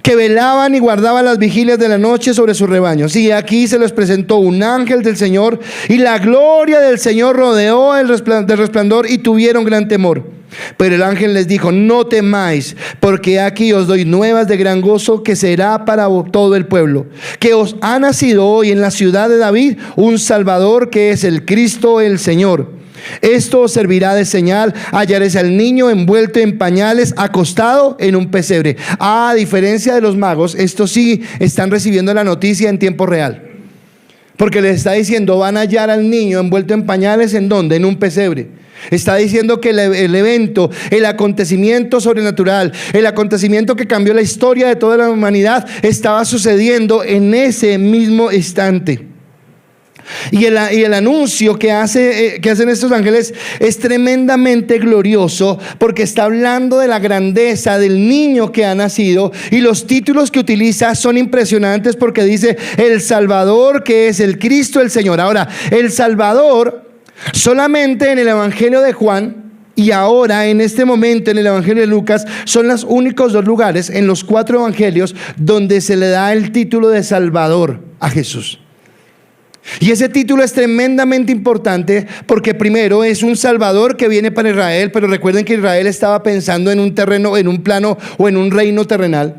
que velaban y guardaban las vigilias de la noche sobre sus rebaños. Y aquí se les presentó un ángel del Señor, y la gloria del Señor rodeó del resplandor, y tuvieron gran temor. Pero el ángel les dijo: no temáis, porque aquí os doy nuevas de gran gozo, que será para todo el pueblo, que os ha nacido hoy en la ciudad de David un Salvador, que es el Cristo el Señor. Esto os servirá de señal: hallaréis al niño envuelto en pañales, acostado en un pesebre. A diferencia de los magos, estos sí están recibiendo la noticia en tiempo real, porque les está diciendo: van a hallar al niño envuelto en pañales. ¿En dónde? En un pesebre. Está diciendo que el evento, el acontecimiento sobrenatural, el acontecimiento que cambió la historia de toda la humanidad, estaba sucediendo en ese mismo instante. Y el anuncio que hacen estos ángeles es tremendamente glorioso, porque está hablando de la grandeza del niño que ha nacido, y los títulos que utiliza son impresionantes, porque dice: el Salvador, que es el Cristo el Señor. Ahora, el Salvador solamente en el Evangelio de Juan y ahora en este momento en el Evangelio de Lucas son los únicos dos lugares en los 4 evangelios donde se le da el título de Salvador a Jesús. Y ese título es tremendamente importante, porque primero es un Salvador que viene para Israel, pero recuerden que Israel estaba pensando en un terreno, en un plano o en un reino terrenal.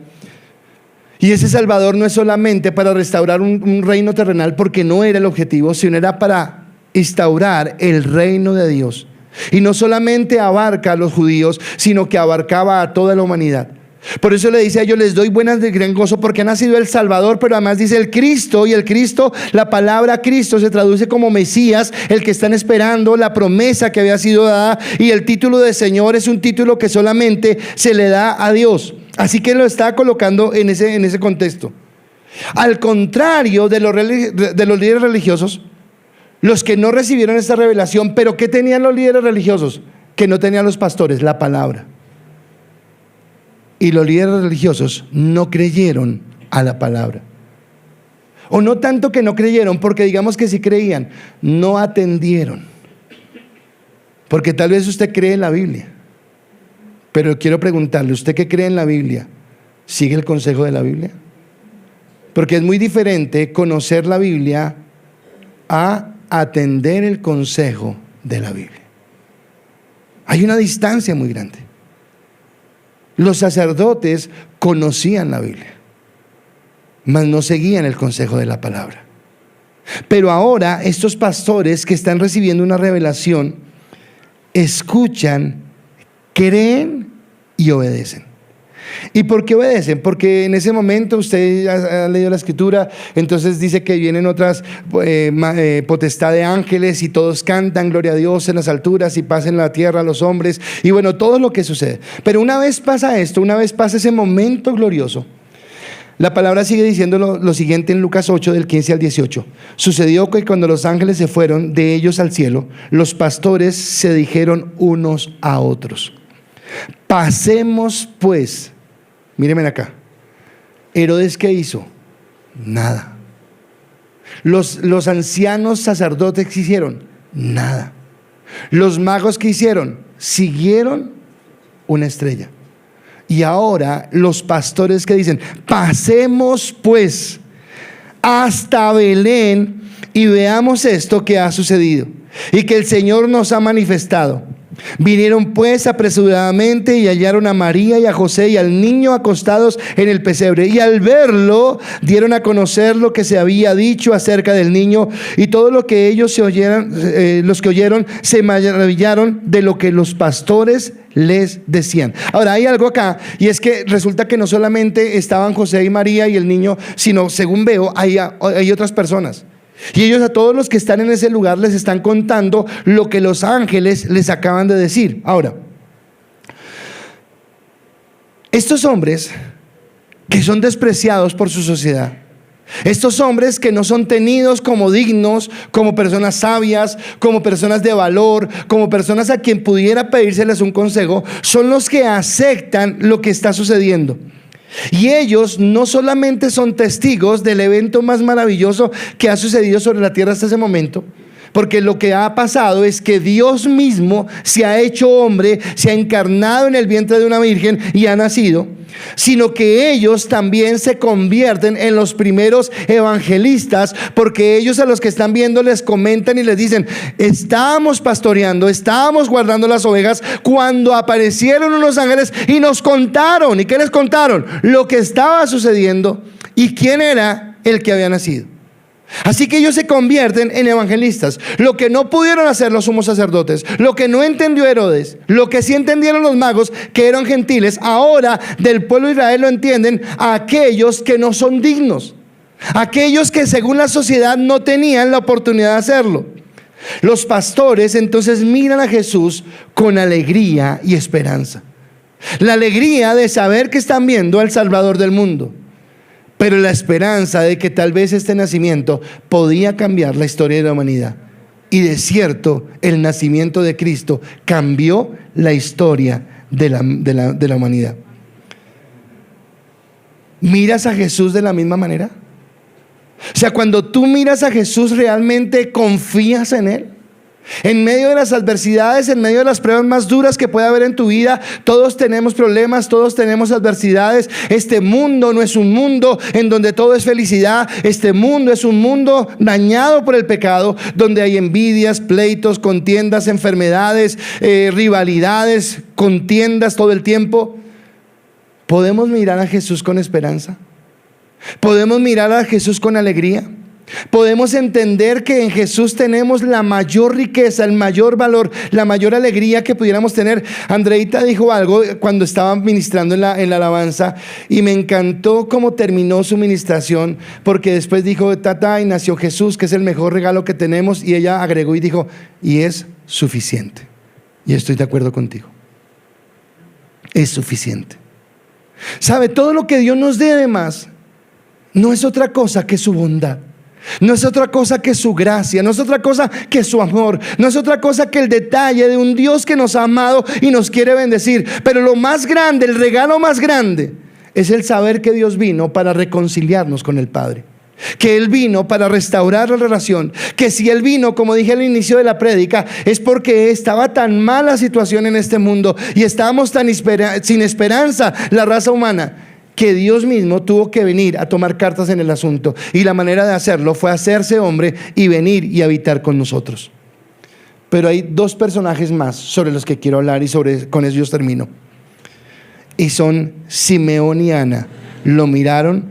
Y ese Salvador no es solamente para restaurar un reino terrenal, porque no era el objetivo, sino era para instaurar el reino de Dios. Y no solamente abarca a los judíos, sino que abarcaba a toda la humanidad. Por eso le dice a ellos: les doy buenas de gran gozo, porque ha nacido el Salvador. Pero además dice el Cristo, y el Cristo, la palabra Cristo se traduce como Mesías, el que están esperando, la promesa que había sido dada. Y el título de Señor es un título que solamente se le da a Dios. Así que lo está colocando en ese contexto. Al contrario de los líderes religiosos, los que no recibieron esta revelación. Pero ¿qué tenían los líderes religiosos? Que no tenían los pastores: la palabra. Y los líderes religiosos no creyeron a la palabra. O no tanto que no creyeron, porque digamos que sí creían, no atendieron. Porque tal vez usted cree en la Biblia, pero quiero preguntarle: ¿usted que cree en la Biblia, sigue el consejo de la Biblia? Porque es muy diferente conocer la Biblia a atender el consejo de la Biblia. Hay una distancia muy grande. Los sacerdotes conocían la Biblia, mas no seguían el consejo de la palabra. Pero ahora estos pastores que están recibiendo una revelación, escuchan, creen y obedecen. ¿Y por qué obedecen? Porque en ese momento usted ha leído la escritura, entonces dice que vienen otras potestad de ángeles, y todos cantan gloria a Dios en las alturas, y paz en la tierra a los hombres, y bueno, todo lo que sucede. Pero una vez pasa esto, una vez pasa ese momento glorioso, la palabra sigue diciendo lo siguiente en Lucas 8 del 15 al 18. Sucedió que cuando los ángeles se fueron de ellos al cielo, los pastores se dijeron unos a otros: pasemos pues. Mírenme acá. Herodes, ¿qué hizo? Nada. Los ancianos sacerdotes, ¿qué hicieron? Nada. Los magos, ¿qué hicieron? Siguieron una estrella. Y ahora los pastores, ¿qué dicen? Pasemos pues hasta Belén y veamos esto que ha sucedido y que el Señor nos ha manifestado. Vinieron pues apresuradamente y hallaron a María y a José y al niño acostados en el pesebre, y al verlo dieron a conocer lo que se había dicho acerca del niño, y todo lo que ellos los que oyeron se maravillaron de lo que los pastores les decían. Ahora hay algo acá, y es que resulta que no solamente estaban José y María y el niño, sino, según veo, hay otras personas. Y ellos, a todos los que están en ese lugar, les están contando lo que los ángeles les acaban de decir. Ahora, Estos hombres que son despreciados por su sociedad, estos hombres que no son tenidos como dignos, como personas sabias, como personas de valor, como personas a quien pudiera pedírseles un consejo, son los que aceptan lo que está sucediendo. Y ellos no solamente son testigos del evento más maravilloso que ha sucedido sobre la tierra hasta ese momento, porque lo que ha pasado es que Dios mismo se ha hecho hombre, se ha encarnado en el vientre de una virgen y ha nacido, sino que ellos también se convierten en los primeros evangelistas, porque ellos a los que están viendo les comentan y les dicen: estábamos pastoreando, estábamos guardando las ovejas cuando aparecieron unos ángeles y nos contaron. ¿Y qué les contaron? Lo que estaba sucediendo y quién era el que había nacido. Así que ellos se convierten en evangelistas. Lo que no pudieron hacer los sumos sacerdotes, lo que no entendió Herodes, lo que sí entendieron los magos, que eran gentiles, ahora del pueblo de Israel lo entienden aquellos que no son dignos, aquellos que según la sociedad no tenían la oportunidad de hacerlo. Los pastores entonces miran a Jesús con alegría y esperanza. La alegría de saber que están viendo al Salvador del mundo, pero la esperanza de que tal vez este nacimiento podía cambiar la historia de la humanidad. Y de cierto, el nacimiento de Cristo cambió la historia de la humanidad. ¿Miras a Jesús de la misma manera? O sea, cuando tú miras a Jesús, ¿realmente confías en Él? En medio de las adversidades, en medio de las pruebas más duras que puede haber en tu vida, todos tenemos problemas, todos tenemos adversidades. Este mundo no es un mundo en donde todo es felicidad. Este mundo es un mundo dañado por el pecado, donde hay envidias, pleitos, contiendas, enfermedades, rivalidades, contiendas todo el tiempo. ¿Podemos mirar a Jesús con esperanza? ¿Podemos mirar a Jesús con alegría? Podemos entender que en Jesús tenemos la mayor riqueza, el mayor valor, la mayor alegría que pudiéramos tener. Andreita dijo algo cuando estaba ministrando en la alabanza, y me encantó cómo terminó su ministración, porque después dijo: tata, y nació Jesús, que es el mejor regalo que tenemos. Y ella agregó y dijo: y es suficiente. Y estoy de acuerdo contigo, es suficiente. ¿Sabe? Todo lo que Dios nos dé además no es otra cosa que su bondad. No es otra cosa que su gracia, no es otra cosa que su amor, no es otra cosa que el detalle de un Dios que nos ha amado y nos quiere bendecir. Pero lo más grande, el regalo más grande, es el saber que Dios vino para reconciliarnos con el Padre, que Él vino para restaurar la relación, que si Él vino, como dije al inicio de la prédica, es porque estaba tan mala situación en este mundo y estábamos tan sin esperanza la raza humana, que Dios mismo tuvo que venir a tomar cartas en el asunto, y la manera de hacerlo fue hacerse hombre y venir y habitar con nosotros. Pero hay dos personajes más sobre los que quiero hablar, y con eso yo termino, y son Simeón y Ana. Lo miraron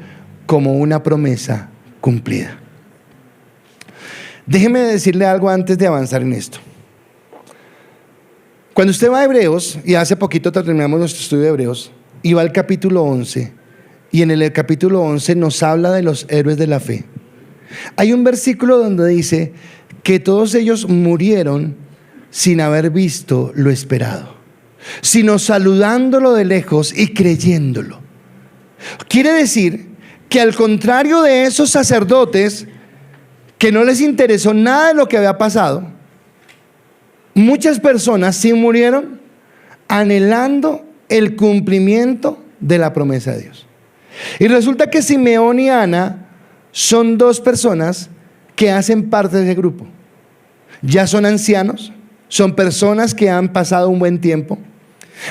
como una promesa cumplida. Déjeme decirle algo antes de avanzar en esto. Cuando usted va a Hebreos, y hace poquito terminamos nuestro estudio de Hebreos, y va al capítulo 11, y en el capítulo 11 nos habla de los héroes de la fe. Hay un versículo donde dice que todos ellos murieron sin haber visto lo esperado, sino saludándolo de lejos y creyéndolo. Quiere decir que al contrario de esos sacerdotes que no les interesó nada de lo que había pasado, muchas personas sí murieron anhelando el cumplimiento de la promesa de Dios. Y resulta que Simeón y Ana son dos personas que hacen parte de ese grupo. Ya son ancianos, son personas que han pasado un buen tiempo,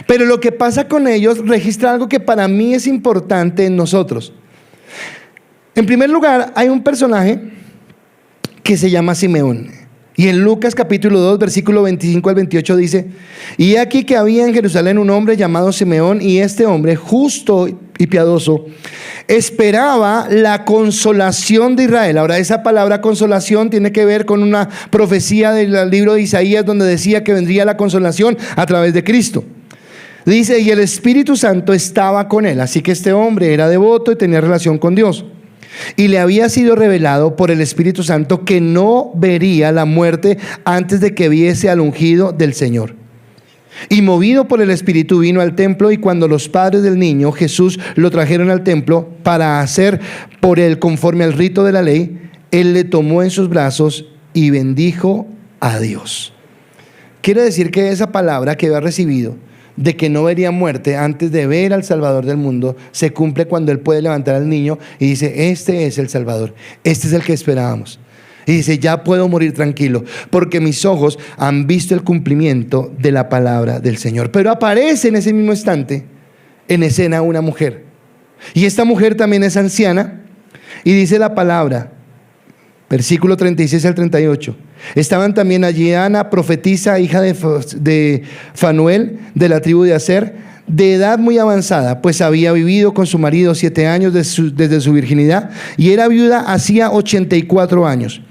pero lo que pasa con ellos registra algo que para mí es importante en nosotros. En primer lugar, hay un personaje que se llama Simeón. Y en Lucas capítulo 2, versículo 25 al 28 dice: y aquí que había en Jerusalén un hombre llamado Simeón, y este hombre, justo y piadoso, esperaba la consolación de Israel. Ahora, esa palabra consolación tiene que ver con una profecía del libro de Isaías, donde decía que vendría la consolación a través de Cristo. Dice: y el Espíritu Santo estaba con él. Así que este hombre era devoto y tenía relación con Dios. Y le había sido revelado por el Espíritu Santo que no vería la muerte antes de que viese al ungido del Señor. Y movido por el Espíritu vino al templo, y cuando los padres del niño Jesús lo trajeron al templo para hacer por él conforme al rito de la ley, él le tomó en sus brazos y bendijo a Dios. Quiere decir que esa palabra que había recibido de que no vería muerte antes de ver al Salvador del mundo se cumple cuando él puede levantar al niño y dice: este es el Salvador, este es el que esperábamos. Y dice: ya puedo morir tranquilo, porque mis ojos han visto el cumplimiento de la palabra del Señor. Pero aparece en ese mismo instante en escena una mujer, y esta mujer también es anciana, y dice la palabra, versículo 36 al 38: estaban también allí Ana, profetisa, hija de Fanuel, de la tribu de Aser, de edad muy avanzada, pues había vivido con su marido 7 años desde su virginidad, y era viuda hacía 84 años.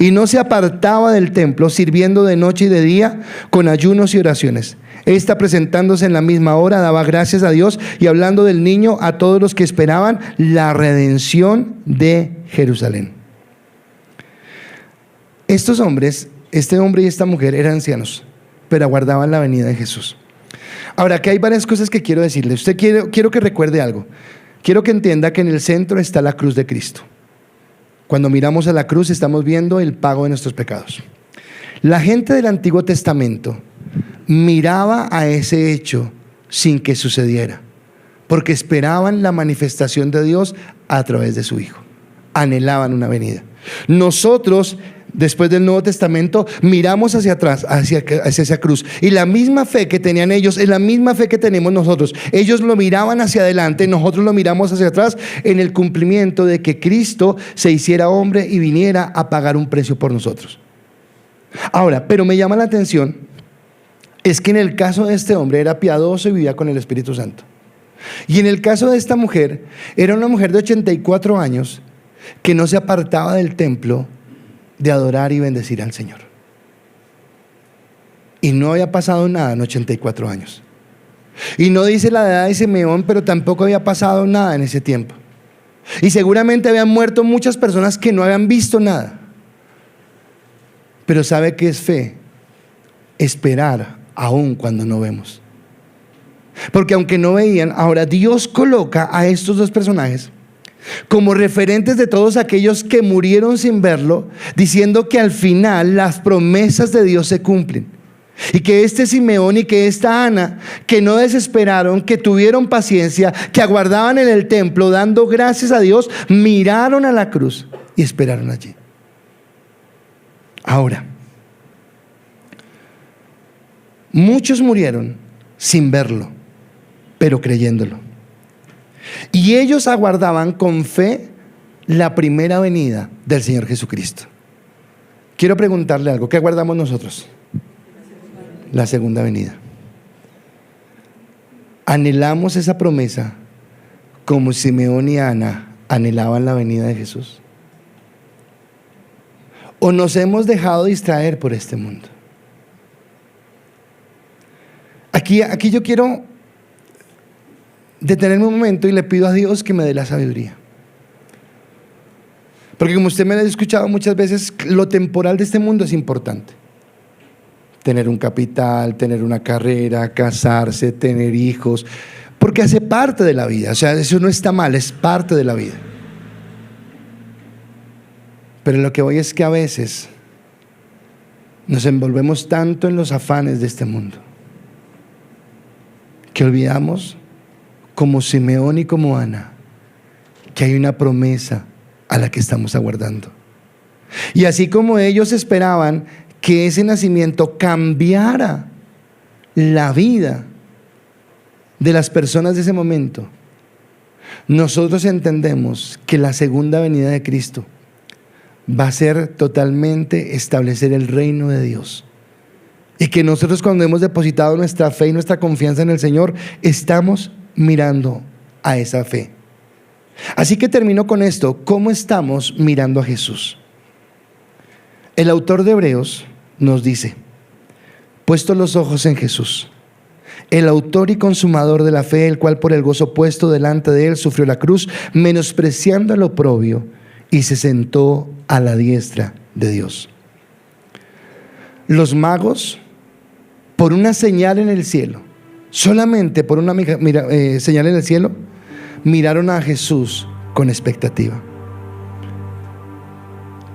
Y no se apartaba del templo, sirviendo de noche y de día con ayunos y oraciones. Esta, presentándose en la misma hora, daba gracias a Dios y hablando del niño a todos los que esperaban la redención de Jerusalén. Estos hombres, este hombre y esta mujer, eran ancianos, pero aguardaban la venida de Jesús. Ahora, aquí hay varias cosas que quiero decirle. Quiero que recuerde algo. Quiero que entienda que en el centro está la cruz de Cristo. Cuando miramos a la cruz estamos viendo el pago de nuestros pecados. La gente del Antiguo Testamento miraba a ese hecho sin que sucediera, porque esperaban la manifestación de Dios a través de su Hijo. Anhelaban una venida. Nosotros, después del Nuevo Testamento, miramos hacia atrás, hacia esa cruz, y la misma fe que tenían ellos es la misma fe que tenemos nosotros. Ellos lo miraban hacia adelante, nosotros lo miramos hacia atrás, en el cumplimiento de que Cristo se hiciera hombre y viniera a pagar un precio por nosotros. Ahora, pero me llama la atención es que en el caso de este hombre era piadoso y vivía con el Espíritu Santo, y en el caso de esta mujer era una mujer de 84 años que no se apartaba del templo de adorar y bendecir al Señor. Y no había pasado nada en 84 años. Y no dice la edad de Simeón, pero tampoco había pasado nada en ese tiempo. Y seguramente habían muerto muchas personas que no habían visto nada. Pero ¿sabe qué es fe? Esperar aún cuando no vemos. Porque aunque no veían, ahora Dios coloca a estos dos personajes como referentes de todos aquellos que murieron sin verlo, diciendo que al final las promesas de Dios se cumplen, y que este Simeón y que esta Ana, que no desesperaron, que tuvieron paciencia, que aguardaban en el templo dando gracias a Dios, miraron a la cruz y esperaron allí. Ahora, muchos murieron sin verlo, pero creyéndolo. Y ellos aguardaban con fe la primera venida del Señor Jesucristo. Quiero preguntarle algo: ¿qué aguardamos nosotros? La segunda venida. ¿Anhelamos esa promesa como Simeón y Ana anhelaban la venida de Jesús? ¿O nos hemos dejado distraer por este mundo? Aquí yo quiero detenerme un momento y le pido a Dios que me dé la sabiduría. Porque como usted me lo ha escuchado muchas veces, lo temporal de este mundo es importante. Tener un capital, tener una carrera, casarse, tener hijos, porque hace parte de la vida. O sea, eso no está mal, es parte de la vida. Pero lo que voy es que a veces nos envolvemos tanto en los afanes de este mundo que olvidamos, como Simeón y como Ana, que hay una promesa a la que estamos aguardando. Y así como ellos esperaban que ese nacimiento cambiara la vida de las personas de ese momento, nosotros entendemos que la segunda venida de Cristo va a ser totalmente establecer el reino de Dios. Y que nosotros, cuando hemos depositado nuestra fe y nuestra confianza en el Señor, estamos mirando a esa fe. Así que termino con esto: ¿cómo estamos mirando a Jesús? El autor de Hebreos nos dice: puestos los ojos en Jesús, el autor y consumador de la fe, el cual por el gozo puesto delante de él sufrió la cruz, menospreciando el oprobio, y se sentó a la diestra de Dios. Los magos por una señal en el cielo, solamente por una señal en el cielo, miraron a Jesús con expectativa.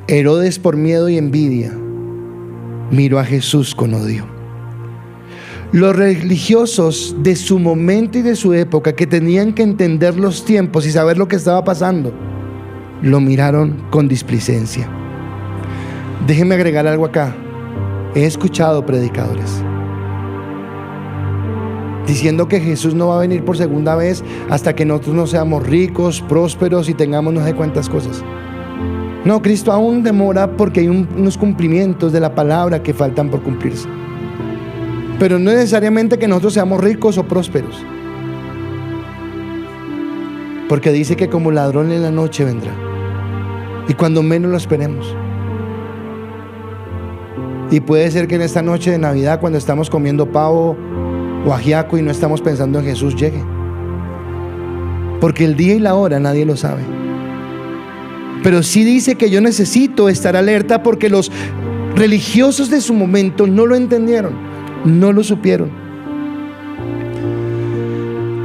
Herodes, por miedo y envidia, miró a Jesús con odio. Los religiosos de su momento y de su época, que tenían que entender los tiempos y saber lo que estaba pasando, lo miraron con displicencia. Déjenme agregar algo acá. He escuchado predicadores diciendo que Jesús no va a venir por segunda vez hasta que nosotros no seamos ricos, prósperos y tengamos no sé cuántas cosas. No, Cristo aún demora porque hay unos cumplimientos de la palabra que faltan por cumplirse. Pero no necesariamente que nosotros seamos ricos o prósperos, porque dice que como ladrón en la noche vendrá, y cuando menos lo esperemos. Y puede ser que en esta noche de Navidad, cuando estamos comiendo pavo o ajiaco y no estamos pensando en Jesús, llegue. Porque el día y la hora nadie lo sabe. Pero sí dice que yo necesito estar alerta, porque los religiosos de su momento no lo entendieron, no lo supieron.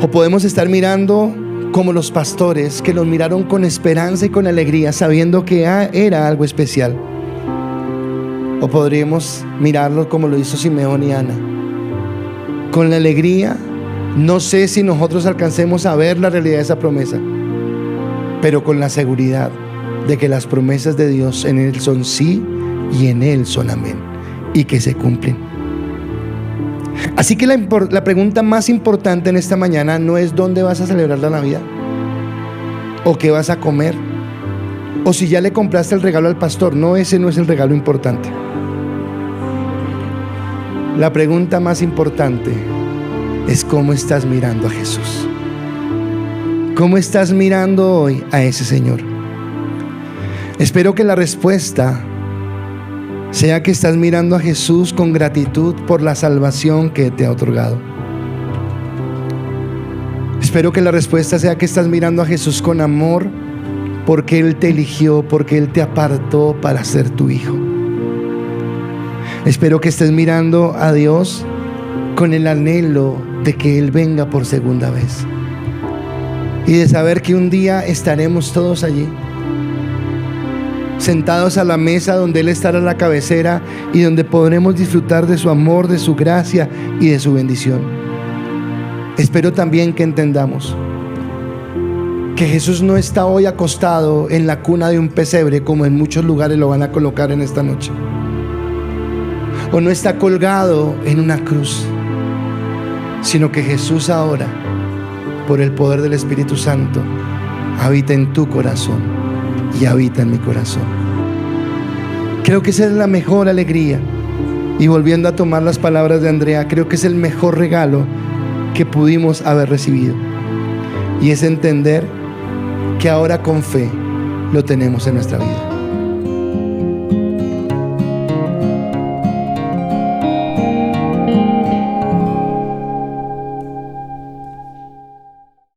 O podemos estar mirando como los pastores, que los miraron con esperanza y con alegría, sabiendo que era algo especial. O podríamos mirarlo como lo hizo Simeón y Ana, con la alegría. No sé si nosotros alcancemos a ver la realidad de esa promesa, pero con la seguridad de que las promesas de Dios en Él son sí y en Él son amén, y que se cumplen. Así que la pregunta más importante en esta mañana no es dónde vas a celebrar la Navidad, o qué vas a comer, o si ya le compraste el regalo al pastor. No, ese no es el regalo importante. La pregunta más importante es cómo estás mirando a Jesús. ¿Cómo estás mirando hoy a ese Señor? Espero que la respuesta sea que estás mirando a Jesús con gratitud por la salvación que te ha otorgado. Espero que la respuesta sea que estás mirando a Jesús con amor, porque Él te eligió, porque Él te apartó para ser tu hijo. Espero que estés mirando a Dios con el anhelo de que Él venga por segunda vez, y de saber que un día estaremos todos allí, sentados a la mesa donde Él estará a la cabecera, y donde podremos disfrutar de su amor, de su gracia y de su bendición. Espero también que entendamos que Jesús no está hoy acostado en la cuna de un pesebre, como en muchos lugares lo van a colocar en esta noche, o no está colgado en una cruz, sino que Jesús ahora, por el poder del Espíritu Santo, habita en tu corazón y habita en mi corazón. Creo que esa es la mejor alegría. Y volviendo a tomar las palabras de Andrea, creo que es el mejor regalo que pudimos haber recibido, y es entender que ahora con fe lo tenemos en nuestra vida.